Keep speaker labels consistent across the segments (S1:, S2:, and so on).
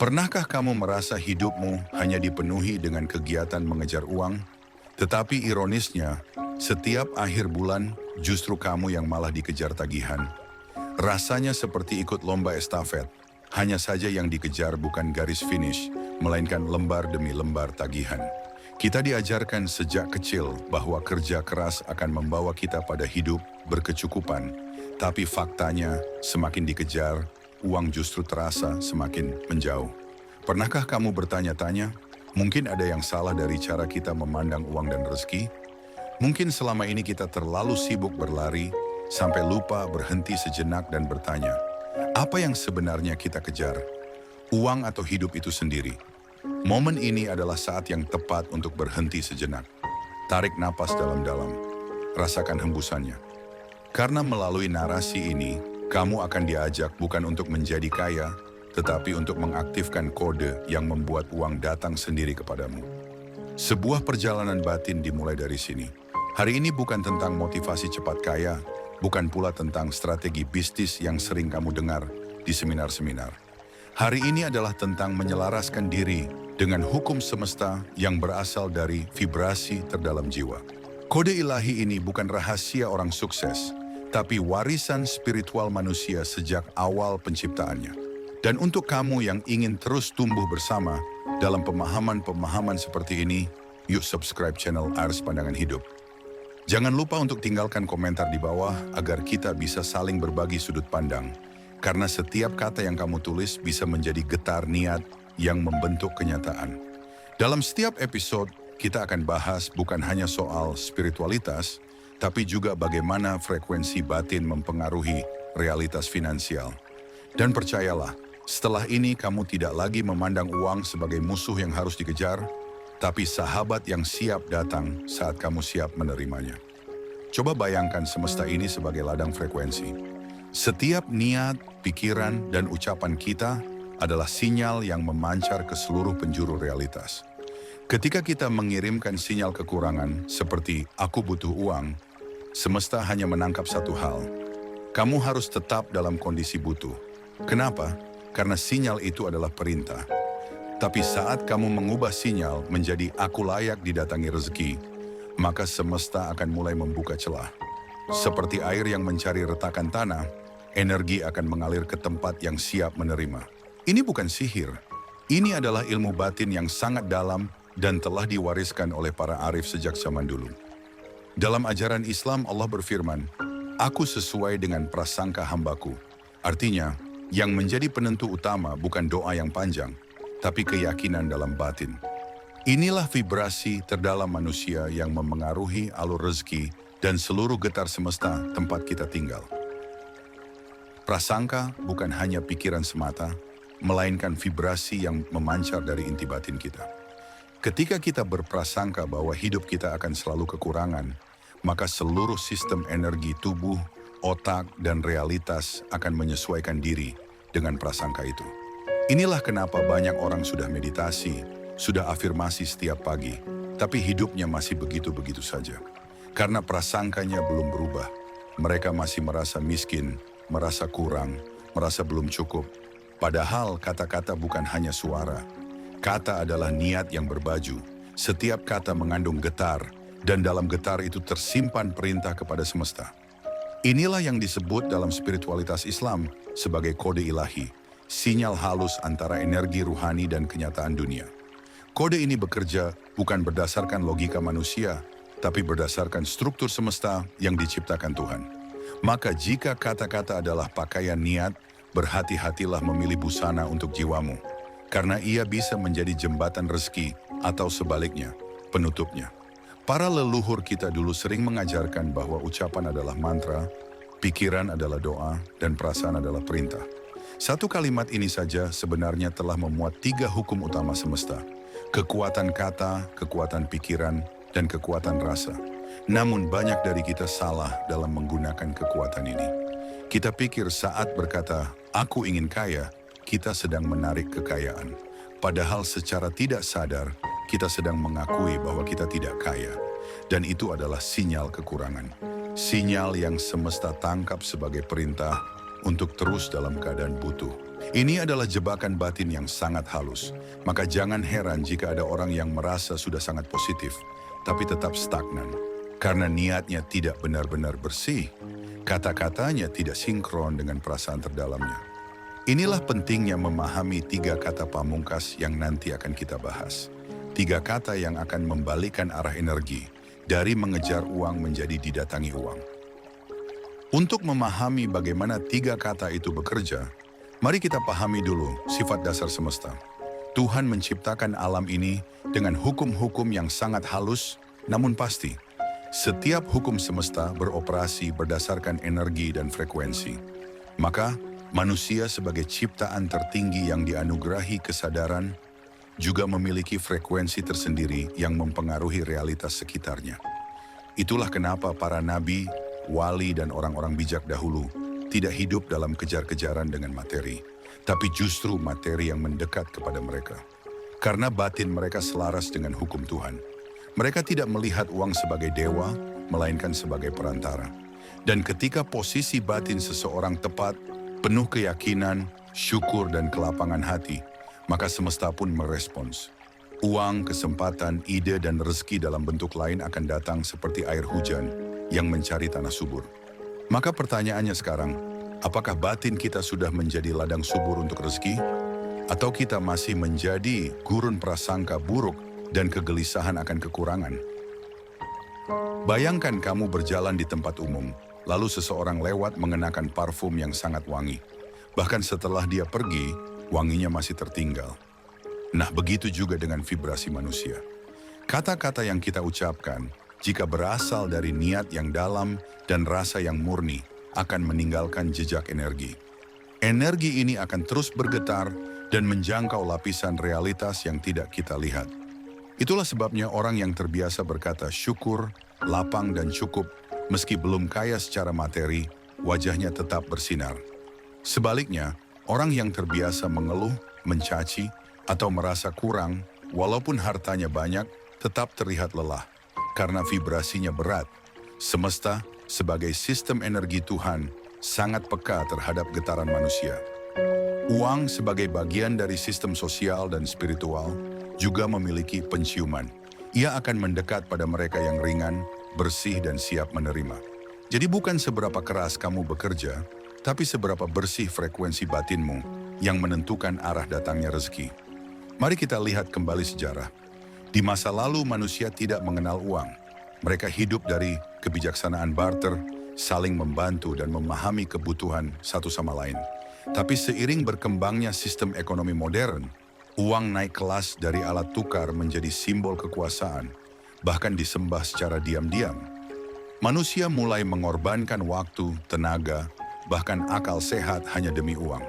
S1: Pernahkah kamu merasa hidupmu hanya dipenuhi dengan kegiatan mengejar uang? Tetapi ironisnya, setiap akhir bulan justru kamu yang malah dikejar tagihan. Rasanya seperti ikut lomba estafet, hanya saja yang dikejar bukan garis finish, melainkan lembar demi lembar tagihan. Kita diajarkan sejak kecil bahwa kerja keras akan membawa kita pada hidup berkecukupan, tapi faktanya semakin dikejar, uang justru terasa semakin menjauh. Pernahkah kamu bertanya-tanya, mungkin ada yang salah dari cara kita memandang uang dan rezeki? Mungkin selama ini kita terlalu sibuk berlari, sampai lupa berhenti sejenak dan bertanya, apa yang sebenarnya kita kejar? Uang atau hidup itu sendiri? Momen ini adalah saat yang tepat untuk berhenti sejenak. Tarik napas dalam-dalam, rasakan hembusannya. Karena melalui narasi ini, kamu akan diajak bukan untuk menjadi kaya, tetapi untuk mengaktifkan kode yang membuat uang datang sendiri kepadamu. Sebuah perjalanan batin dimulai dari sini. Hari ini bukan tentang motivasi cepat kaya, bukan pula tentang strategi bisnis yang sering kamu dengar di seminar-seminar. Hari ini adalah tentang menyelaraskan diri dengan hukum semesta yang berasal dari vibrasi terdalam jiwa. Kode ilahi ini bukan rahasia orang sukses, tapi warisan spiritual manusia sejak awal penciptaannya. Dan untuk kamu yang ingin terus tumbuh bersama dalam pemahaman-pemahaman seperti ini, yuk subscribe channel Ars Pandangan Hidup. Jangan lupa untuk tinggalkan komentar di bawah agar kita bisa saling berbagi sudut pandang. Karena setiap kata yang kamu tulis bisa menjadi getar niat yang membentuk kenyataan. Dalam setiap episode, kita akan bahas bukan hanya soal spiritualitas, tapi juga bagaimana frekuensi batin mempengaruhi realitas finansial. Dan percayalah, setelah ini kamu tidak lagi memandang uang sebagai musuh yang harus dikejar, tapi sahabat yang siap datang saat kamu siap menerimanya. Coba bayangkan semesta ini sebagai ladang frekuensi. Setiap niat, pikiran, dan ucapan kita adalah sinyal yang memancar ke seluruh penjuru realitas. Ketika kita mengirimkan sinyal kekurangan seperti aku butuh uang, semesta hanya menangkap satu hal. Kamu harus tetap dalam kondisi butuh. Kenapa? Karena sinyal itu adalah perintah. Tapi saat kamu mengubah sinyal menjadi aku layak didatangi rezeki, maka semesta akan mulai membuka celah. Seperti air yang mencari retakan tanah, energi akan mengalir ke tempat yang siap menerima. Ini bukan sihir. Ini adalah ilmu batin yang sangat dalam dan telah diwariskan oleh para arif sejak zaman dulu. Dalam ajaran Islam, Allah berfirman, "Aku sesuai dengan prasangka hambaku." Artinya, yang menjadi penentu utama bukan doa yang panjang, tapi keyakinan dalam batin. Inilah vibrasi terdalam manusia yang memengaruhi alur rezeki dan seluruh getar semesta tempat kita tinggal. Prasangka bukan hanya pikiran semata, melainkan vibrasi yang memancar dari inti batin kita. Ketika kita berprasangka bahwa hidup kita akan selalu kekurangan, maka seluruh sistem energi tubuh, otak, dan realitas akan menyesuaikan diri dengan prasangka itu. Inilah kenapa banyak orang sudah meditasi, sudah afirmasi setiap pagi, tapi hidupnya masih begitu-begitu saja. Karena prasangkanya belum berubah, mereka masih merasa miskin, merasa kurang, merasa belum cukup. Padahal kata-kata bukan hanya suara. Kata adalah niat yang berbaju. Setiap kata mengandung getar, dan dalam getar itu tersimpan perintah kepada semesta. Inilah yang disebut dalam spiritualitas Islam sebagai kode ilahi, sinyal halus antara energi ruhani dan kenyataan dunia. Kode ini bekerja bukan berdasarkan logika manusia, tapi berdasarkan struktur semesta yang diciptakan Tuhan. Maka jika kata-kata adalah pakaian niat, berhati-hatilah memilih busana untuk jiwamu, karena ia bisa menjadi jembatan rezeki atau sebaliknya, penutupnya. Para leluhur kita dulu sering mengajarkan bahwa ucapan adalah mantra, pikiran adalah doa, dan perasaan adalah perintah. Satu kalimat ini saja sebenarnya telah memuat 3 hukum utama semesta: kekuatan kata, kekuatan pikiran, dan kekuatan rasa. Namun banyak dari kita salah dalam menggunakan kekuatan ini. Kita pikir saat berkata, aku ingin kaya, kita sedang menarik kekayaan. Padahal secara tidak sadar, kita sedang mengakui bahwa kita tidak kaya. Dan itu adalah sinyal kekurangan. Sinyal yang semesta tangkap sebagai perintah untuk terus dalam keadaan butuh. Ini adalah jebakan batin yang sangat halus. Maka jangan heran jika ada orang yang merasa sudah sangat positif, tapi tetap stagnan. Karena niatnya tidak benar-benar bersih, kata-katanya tidak sinkron dengan perasaan terdalamnya. Inilah pentingnya memahami 3 kata pamungkas yang nanti akan kita bahas. 3 kata yang akan membalikan arah energi dari mengejar uang menjadi didatangi uang. Untuk memahami bagaimana 3 kata itu bekerja, mari kita pahami dulu sifat dasar semesta. Tuhan menciptakan alam ini dengan hukum-hukum yang sangat halus namun pasti. Setiap hukum semesta beroperasi berdasarkan energi dan frekuensi. Maka, manusia sebagai ciptaan tertinggi yang dianugerahi kesadaran juga memiliki frekuensi tersendiri yang mempengaruhi realitas sekitarnya. Itulah kenapa para nabi, wali, dan orang-orang bijak dahulu tidak hidup dalam kejar-kejaran dengan materi, tapi justru materi yang mendekat kepada mereka. Karena batin mereka selaras dengan hukum Tuhan. Mereka tidak melihat uang sebagai dewa, melainkan sebagai perantara. Dan ketika posisi batin seseorang tepat, penuh keyakinan, syukur, dan kelapangan hati, maka semesta pun merespons. Uang, kesempatan, ide, dan rezeki dalam bentuk lain akan datang seperti air hujan yang mencari tanah subur. Maka pertanyaannya sekarang, apakah batin kita sudah menjadi ladang subur untuk rezeki? Atau kita masih menjadi gurun prasangka buruk dan kegelisahan akan kekurangan? Bayangkan kamu berjalan di tempat umum, lalu seseorang lewat mengenakan parfum yang sangat wangi. Bahkan setelah dia pergi, wanginya masih tertinggal. Nah, begitu juga dengan vibrasi manusia. Kata-kata yang kita ucapkan, jika berasal dari niat yang dalam dan rasa yang murni, akan meninggalkan jejak energi. Energi ini akan terus bergetar dan menjangkau lapisan realitas yang tidak kita lihat. Itulah sebabnya orang yang terbiasa berkata syukur, lapang, dan cukup, meski belum kaya secara materi, wajahnya tetap bersinar. Sebaliknya, orang yang terbiasa mengeluh, mencaci, atau merasa kurang, walaupun hartanya banyak, tetap terlihat lelah, karena vibrasinya berat. Semesta, sebagai sistem energi Tuhan, sangat peka terhadap getaran manusia. Uang sebagai bagian dari sistem sosial dan spiritual juga memiliki penciuman. Ia akan mendekat pada mereka yang ringan, bersih, dan siap menerima. Jadi bukan seberapa keras kamu bekerja, tapi seberapa bersih frekuensi batinmu yang menentukan arah datangnya rezeki. Mari kita lihat kembali sejarah. Di masa lalu manusia tidak mengenal uang. Mereka hidup dari kebijaksanaan barter, saling membantu dan memahami kebutuhan satu sama lain. Tapi seiring berkembangnya sistem ekonomi modern, uang naik kelas dari alat tukar menjadi simbol kekuasaan, bahkan disembah secara diam-diam. Manusia mulai mengorbankan waktu, tenaga, bahkan akal sehat hanya demi uang.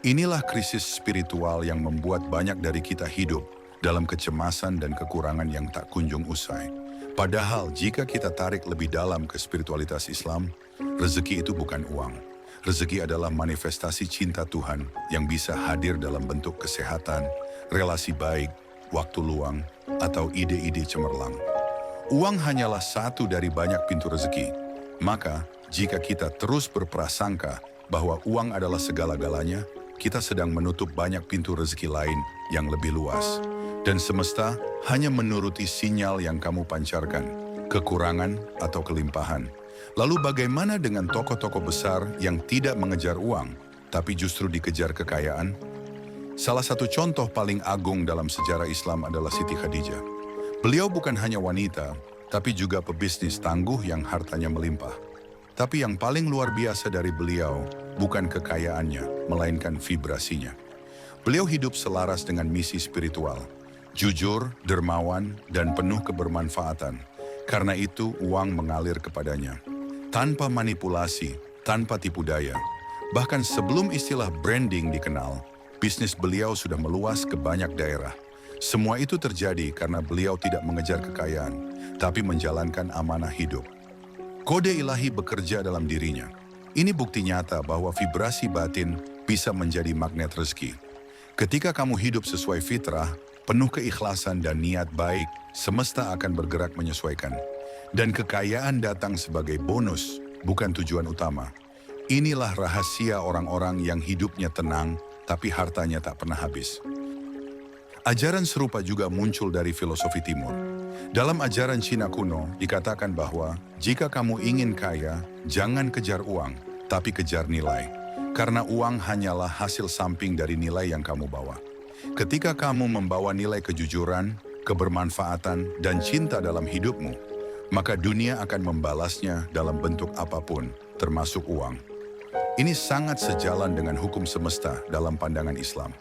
S1: Inilah krisis spiritual yang membuat banyak dari kita hidup dalam kecemasan dan kekurangan yang tak kunjung usai. Padahal jika kita tarik lebih dalam ke spiritualitas Islam, rezeki itu bukan uang. Rezeki adalah manifestasi cinta Tuhan yang bisa hadir dalam bentuk kesehatan, relasi baik, waktu luang, atau ide-ide cemerlang. Uang hanyalah satu dari banyak pintu rezeki. Maka, jika kita terus berprasangka bahwa uang adalah segala-galanya, kita sedang menutup banyak pintu rezeki lain yang lebih luas. Dan semesta hanya menuruti sinyal yang kamu pancarkan, kekurangan atau kelimpahan. Lalu bagaimana dengan tokoh-tokoh besar yang tidak mengejar uang, tapi justru dikejar kekayaan? Salah satu contoh paling agung dalam sejarah Islam adalah Siti Khadijah. Beliau bukan hanya wanita, tapi juga pebisnis tangguh yang hartanya melimpah. Tapi yang paling luar biasa dari beliau bukan kekayaannya, melainkan vibrasinya. Beliau hidup selaras dengan misi spiritual, jujur, dermawan, dan penuh kebermanfaatan. Karena itu uang mengalir kepadanya. Tanpa manipulasi, tanpa tipu daya. Bahkan sebelum istilah branding dikenal, bisnis beliau sudah meluas ke banyak daerah. Semua itu terjadi karena beliau tidak mengejar kekayaan, tapi menjalankan amanah hidup. Kode ilahi bekerja dalam dirinya. Ini bukti nyata bahwa vibrasi batin bisa menjadi magnet rezeki. Ketika kamu hidup sesuai fitrah, penuh keikhlasan dan niat baik, semesta akan bergerak menyesuaikan. Dan kekayaan datang sebagai bonus, bukan tujuan utama. Inilah rahasia orang-orang yang hidupnya tenang, tapi hartanya tak pernah habis. Ajaran serupa juga muncul dari filosofi timur. Dalam ajaran Cina kuno, dikatakan bahwa jika kamu ingin kaya, jangan kejar uang, tapi kejar nilai. Karena uang hanyalah hasil samping dari nilai yang kamu bawa. Ketika kamu membawa nilai kejujuran, kebermanfaatan, dan cinta dalam hidupmu, maka dunia akan membalasnya dalam bentuk apapun, termasuk uang. Ini sangat sejalan dengan hukum semesta dalam pandangan Islam.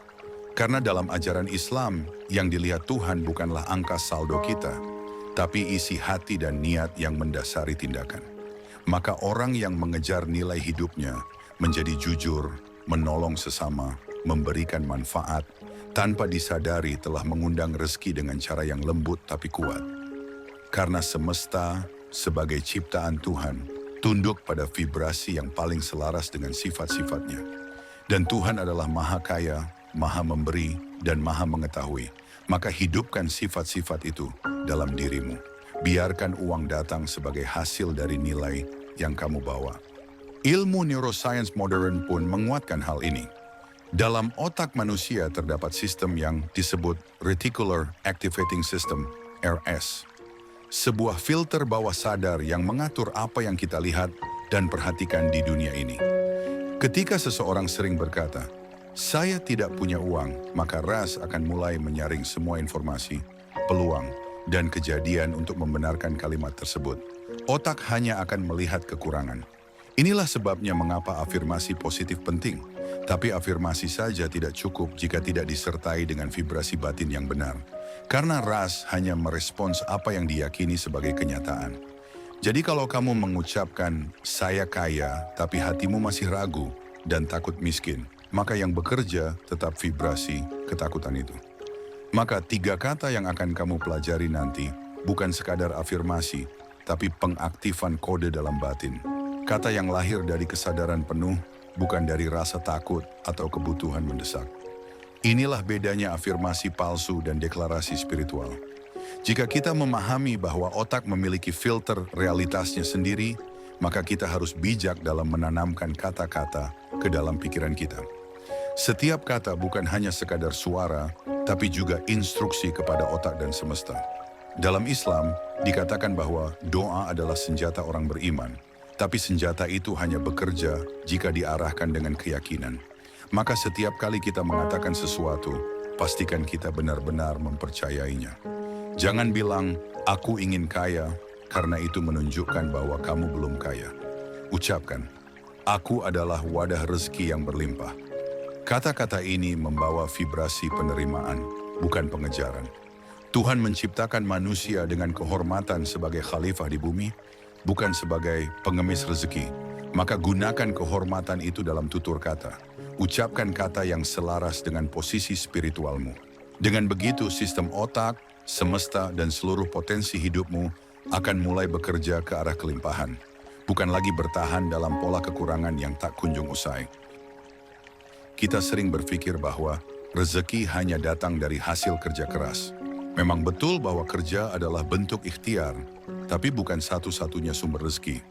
S1: Karena dalam ajaran Islam, yang dilihat Tuhan bukanlah angka saldo kita, tapi isi hati dan niat yang mendasari tindakan. Maka orang yang mengejar nilai hidupnya menjadi jujur, menolong sesama, memberikan manfaat, tanpa disadari telah mengundang rezeki dengan cara yang lembut tapi kuat. Karena semesta sebagai ciptaan Tuhan, tunduk pada vibrasi yang paling selaras dengan sifat-sifatnya. Dan Tuhan adalah Maha Kaya, Maha Memberi, dan Maha Mengetahui. Maka hidupkan sifat-sifat itu dalam dirimu. Biarkan uang datang sebagai hasil dari nilai yang kamu bawa. Ilmu neuroscience modern pun menguatkan hal ini. Dalam otak manusia terdapat sistem yang disebut Reticular Activating System, RS. Sebuah filter bawah sadar yang mengatur apa yang kita lihat dan perhatikan di dunia ini. Ketika seseorang sering berkata, "Saya tidak punya uang," maka RAS akan mulai menyaring semua informasi, peluang, dan kejadian untuk membenarkan kalimat tersebut. Otak hanya akan melihat kekurangan. Inilah sebabnya mengapa afirmasi positif penting. Tapi afirmasi saja tidak cukup jika tidak disertai dengan vibrasi batin yang benar. Karena RAS hanya merespons apa yang diyakini sebagai kenyataan. Jadi kalau kamu mengucapkan, "Saya kaya," tapi hatimu masih ragu dan takut miskin, maka yang bekerja tetap vibrasi ketakutan itu. Maka 3 kata yang akan kamu pelajari nanti bukan sekadar afirmasi, tapi pengaktifan kode dalam batin. Kata yang lahir dari kesadaran penuh, bukan dari rasa takut atau kebutuhan mendesak. Inilah bedanya afirmasi palsu dan deklarasi spiritual. Jika kita memahami bahwa otak memiliki filter realitasnya sendiri, maka kita harus bijak dalam menanamkan kata-kata ke dalam pikiran kita. Setiap kata bukan hanya sekadar suara, tapi juga instruksi kepada otak dan semesta. Dalam Islam, dikatakan bahwa doa adalah senjata orang beriman. Tapi senjata itu hanya bekerja jika diarahkan dengan keyakinan. Maka setiap kali kita mengatakan sesuatu, pastikan kita benar-benar mempercayainya. Jangan bilang, "Aku ingin kaya," karena itu menunjukkan bahwa kamu belum kaya. Ucapkan, "Aku adalah wadah rezeki yang berlimpah." Kata-kata ini membawa vibrasi penerimaan, bukan pengejaran. Tuhan menciptakan manusia dengan kehormatan sebagai khalifah di bumi, bukan sebagai pengemis rezeki. Maka gunakan kehormatan itu dalam tutur kata. Ucapkan kata yang selaras dengan posisi spiritualmu. Dengan begitu sistem otak, semesta, dan seluruh potensi hidupmu akan mulai bekerja ke arah kelimpahan. Bukan lagi bertahan dalam pola kekurangan yang tak kunjung usai. Kita sering berpikir bahwa rezeki hanya datang dari hasil kerja keras. Memang betul bahwa kerja adalah bentuk ikhtiar, tapi bukan satu-satunya sumber rezeki.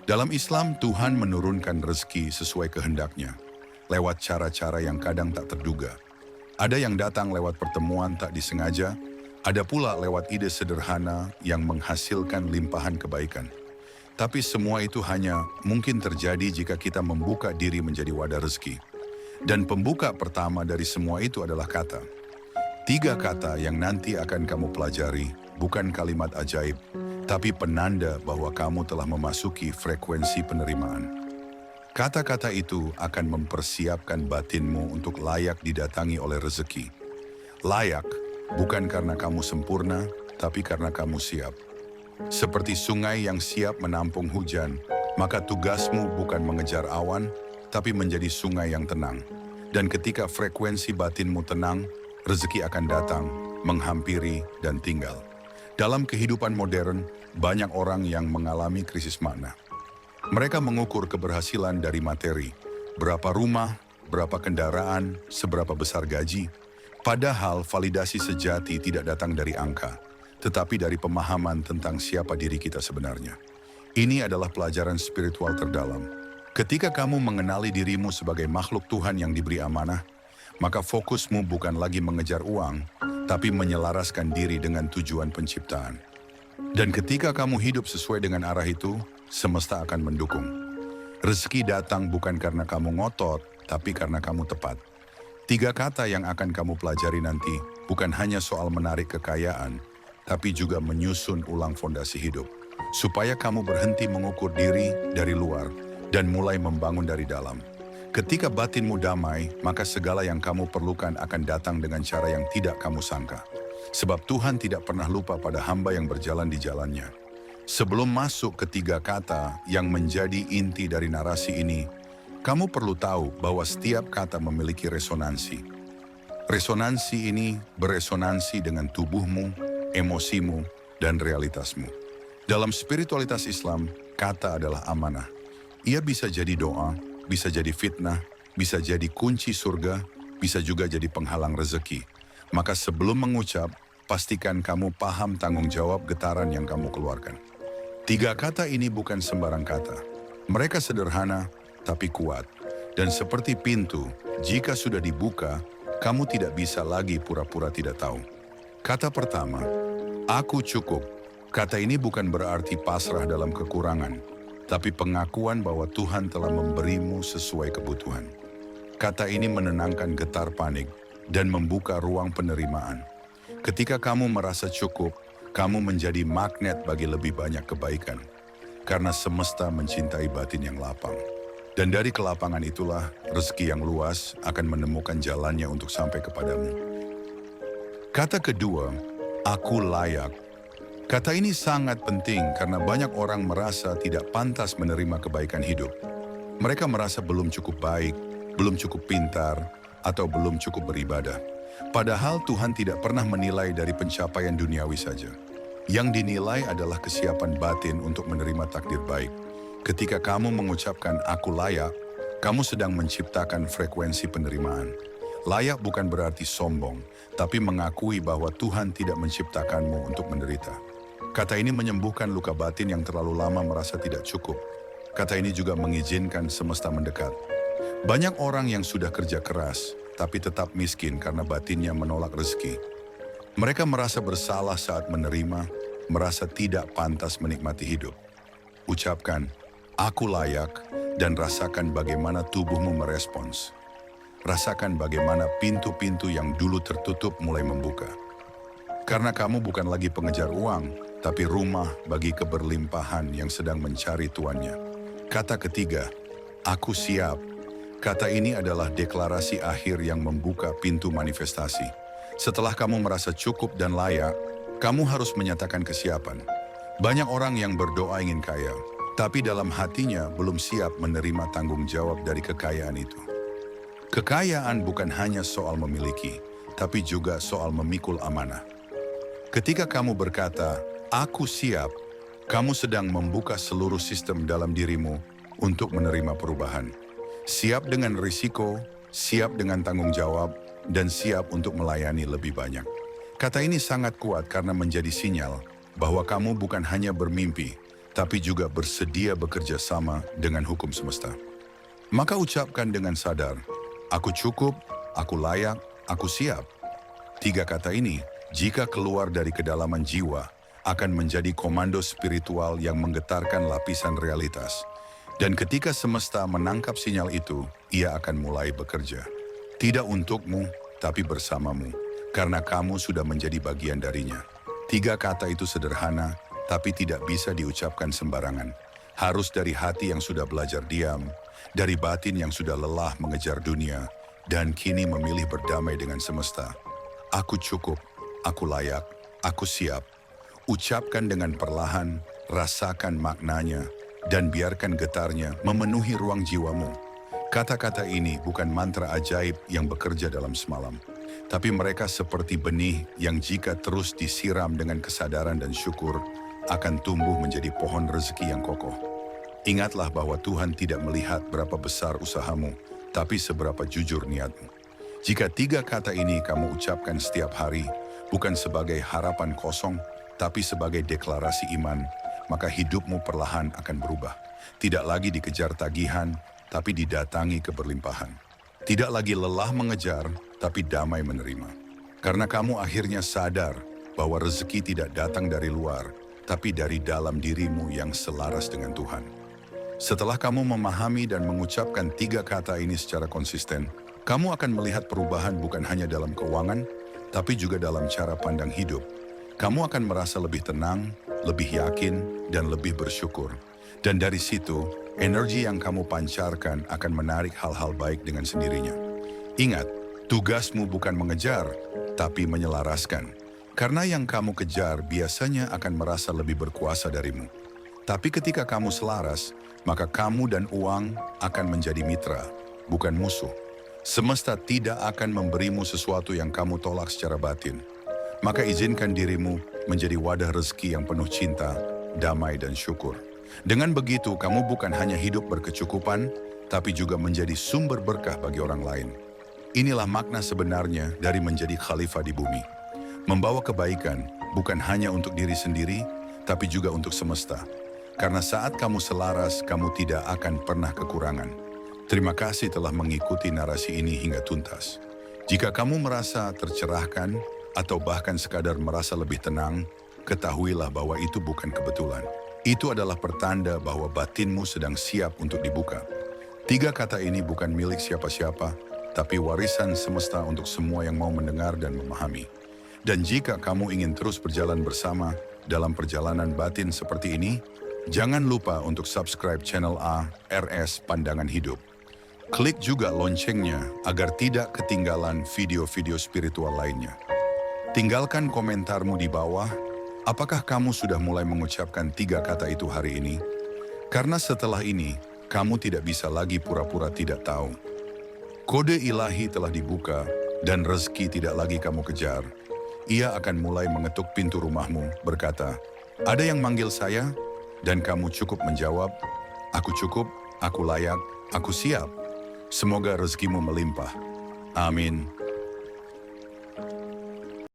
S1: Dalam Islam, Tuhan menurunkan rezeki sesuai kehendaknya, lewat cara-cara yang kadang tak terduga. Ada yang datang lewat pertemuan tak disengaja, ada pula lewat ide sederhana yang menghasilkan limpahan kebaikan. Tapi semua itu hanya mungkin terjadi jika kita membuka diri menjadi wadah rezeki. Dan pembuka pertama dari semua itu adalah kata. 3 kata yang nanti akan kamu pelajari, bukan kalimat ajaib, tapi penanda bahwa kamu telah memasuki frekuensi penerimaan. Kata-kata itu akan mempersiapkan batinmu untuk layak didatangi oleh rezeki. Layak, bukan karena kamu sempurna, tapi karena kamu siap. Seperti sungai yang siap menampung hujan, maka tugasmu bukan mengejar awan, tapi menjadi sungai yang tenang. Dan ketika frekuensi batinmu tenang, rezeki akan datang, menghampiri, dan tinggal. Dalam kehidupan modern, banyak orang yang mengalami krisis makna. Mereka mengukur keberhasilan dari materi, berapa rumah, berapa kendaraan, seberapa besar gaji. Padahal validasi sejati tidak datang dari angka, tetapi dari pemahaman tentang siapa diri kita sebenarnya. Ini adalah pelajaran spiritual terdalam. Ketika kamu mengenali dirimu sebagai makhluk Tuhan yang diberi amanah, maka fokusmu bukan lagi mengejar uang, tapi menyelaraskan diri dengan tujuan penciptaan. Dan ketika kamu hidup sesuai dengan arah itu, semesta akan mendukung. Rezeki datang bukan karena kamu ngotot, tapi karena kamu tepat. 3 kata yang akan kamu pelajari nanti bukan hanya soal menarik kekayaan, tapi juga menyusun ulang fondasi hidup. Supaya kamu berhenti mengukur diri dari luar dan mulai membangun dari dalam. Ketika batinmu damai, maka segala yang kamu perlukan akan datang dengan cara yang tidak kamu sangka. Sebab Tuhan tidak pernah lupa pada hamba yang berjalan di jalannya. Sebelum masuk ke 3 kata yang menjadi inti dari narasi ini, kamu perlu tahu bahwa setiap kata memiliki resonansi. Resonansi ini beresonansi dengan tubuhmu, emosimu, dan realitasmu. Dalam spiritualitas Islam, kata adalah amanah. Ia bisa jadi doa, bisa jadi fitnah, bisa jadi kunci surga, bisa juga jadi penghalang rezeki. Maka sebelum mengucap, pastikan kamu paham tanggung jawab getaran yang kamu keluarkan. 3 kata ini bukan sembarang kata. Mereka sederhana, tapi kuat. Dan seperti pintu, jika sudah dibuka, kamu tidak bisa lagi pura-pura tidak tahu. Kata pertama, aku cukup. Kata ini bukan berarti pasrah dalam kekurangan, tapi pengakuan bahwa Tuhan telah memberimu sesuai kebutuhan. Kata ini menenangkan getar panik dan membuka ruang penerimaan. Ketika kamu merasa cukup, kamu menjadi magnet bagi lebih banyak kebaikan. Karena semesta mencintai batin yang lapang. Dan dari kelapangan itulah rezeki yang luas akan menemukan jalannya untuk sampai kepadamu. Kata kedua, aku layak. Kata ini sangat penting karena banyak orang merasa tidak pantas menerima kebaikan hidup. Mereka merasa belum cukup baik, belum cukup pintar, atau belum cukup beribadah. Padahal Tuhan tidak pernah menilai dari pencapaian duniawi saja. Yang dinilai adalah kesiapan batin untuk menerima takdir baik. Ketika kamu mengucapkan aku layak, kamu sedang menciptakan frekuensi penerimaan. Layak bukan berarti sombong, tapi mengakui bahwa Tuhan tidak menciptakanmu untuk menderita. Kata ini menyembuhkan luka batin yang terlalu lama merasa tidak cukup. Kata ini juga mengizinkan semesta mendekat. Banyak orang yang sudah kerja keras, tapi tetap miskin karena batinnya menolak rezeki. Mereka merasa bersalah saat menerima, merasa tidak pantas menikmati hidup. Ucapkan, aku layak, dan rasakan bagaimana tubuhmu merespons. Rasakan bagaimana pintu-pintu yang dulu tertutup mulai membuka. Karena kamu bukan lagi pengejar uang, tapi rumah bagi keberlimpahan yang sedang mencari tuannya. Kata ketiga, aku siap. Kata ini adalah deklarasi akhir yang membuka pintu manifestasi. Setelah kamu merasa cukup dan layak, kamu harus menyatakan kesiapan. Banyak orang yang berdoa ingin kaya, tapi dalam hatinya belum siap menerima tanggung jawab dari kekayaan itu. Kekayaan bukan hanya soal memiliki, tapi juga soal memikul amanah. Ketika kamu berkata, aku siap, kamu sedang membuka seluruh sistem dalam dirimu untuk menerima perubahan. Siap dengan risiko, siap dengan tanggung jawab, dan siap untuk melayani lebih banyak. Kata ini sangat kuat karena menjadi sinyal bahwa kamu bukan hanya bermimpi, tapi juga bersedia bekerja sama dengan hukum semesta. Maka ucapkan dengan sadar, aku cukup, aku layak, aku siap. 3 kata ini, jika keluar dari kedalaman jiwa, akan menjadi komando spiritual yang menggetarkan lapisan realitas. Dan ketika semesta menangkap sinyal itu, ia akan mulai bekerja. Tidak untukmu, tapi bersamamu, karena kamu sudah menjadi bagian darinya. 3 kata itu sederhana, tapi tidak bisa diucapkan sembarangan. Harus dari hati yang sudah belajar diam, dari batin yang sudah lelah mengejar dunia, dan kini memilih berdamai dengan semesta. Aku cukup, aku layak, aku siap. Ucapkan dengan perlahan, rasakan maknanya, dan biarkan getarnya memenuhi ruang jiwamu. Kata-kata ini bukan mantra ajaib yang bekerja dalam semalam, tapi mereka seperti benih yang jika terus disiram dengan kesadaran dan syukur, akan tumbuh menjadi pohon rezeki yang kokoh. Ingatlah bahwa Tuhan tidak melihat berapa besar usahamu, tapi seberapa jujur niatmu. Jika 3 kata ini kamu ucapkan setiap hari, bukan sebagai harapan kosong, tapi sebagai deklarasi iman, maka hidupmu perlahan akan berubah. Tidak lagi dikejar tagihan, tapi didatangi keberlimpahan. Tidak lagi lelah mengejar, tapi damai menerima. Karena kamu akhirnya sadar bahwa rezeki tidak datang dari luar, tapi dari dalam dirimu yang selaras dengan Tuhan. Setelah kamu memahami dan mengucapkan 3 kata ini secara konsisten, kamu akan melihat perubahan bukan hanya dalam keuangan, tapi juga dalam cara pandang hidup. Kamu akan merasa lebih tenang, lebih yakin, dan lebih bersyukur. Dan dari situ, energi yang kamu pancarkan akan menarik hal-hal baik dengan sendirinya. Ingat, tugasmu bukan mengejar, tapi menyelaraskan. Karena yang kamu kejar biasanya akan merasa lebih berkuasa darimu. Tapi ketika kamu selaras, maka kamu dan uang akan menjadi mitra, bukan musuh. Semesta tidak akan memberimu sesuatu yang kamu tolak secara batin. Maka izinkan dirimu menjadi wadah rezeki yang penuh cinta, damai, dan syukur. Dengan begitu, kamu bukan hanya hidup berkecukupan, tapi juga menjadi sumber berkah bagi orang lain. Inilah makna sebenarnya dari menjadi khalifah di bumi. Membawa kebaikan bukan hanya untuk diri sendiri, tapi juga untuk semesta. Karena saat kamu selaras, kamu tidak akan pernah kekurangan. Terima kasih telah mengikuti narasi ini hingga tuntas. Jika kamu merasa tercerahkan, atau bahkan sekadar merasa lebih tenang, ketahuilah bahwa itu bukan kebetulan. Itu adalah pertanda bahwa batinmu sedang siap untuk dibuka. 3 kata ini bukan milik siapa-siapa, tapi warisan semesta untuk semua yang mau mendengar dan memahami. Dan jika kamu ingin terus berjalan bersama dalam perjalanan batin seperti ini, jangan lupa untuk subscribe channel ARS Pandangan Hidup. Klik juga loncengnya agar tidak ketinggalan video-video spiritual lainnya. Tinggalkan komentarmu di bawah, apakah kamu sudah mulai mengucapkan 3 kata itu hari ini? Karena setelah ini, kamu tidak bisa lagi pura-pura tidak tahu. Kode ilahi telah dibuka dan rezeki tidak lagi kamu kejar. Ia akan mulai mengetuk pintu rumahmu, berkata, "Ada yang manggil saya?" Dan kamu cukup menjawab, "Aku cukup, aku layak, aku siap." Semoga rezekimu melimpah. Amin.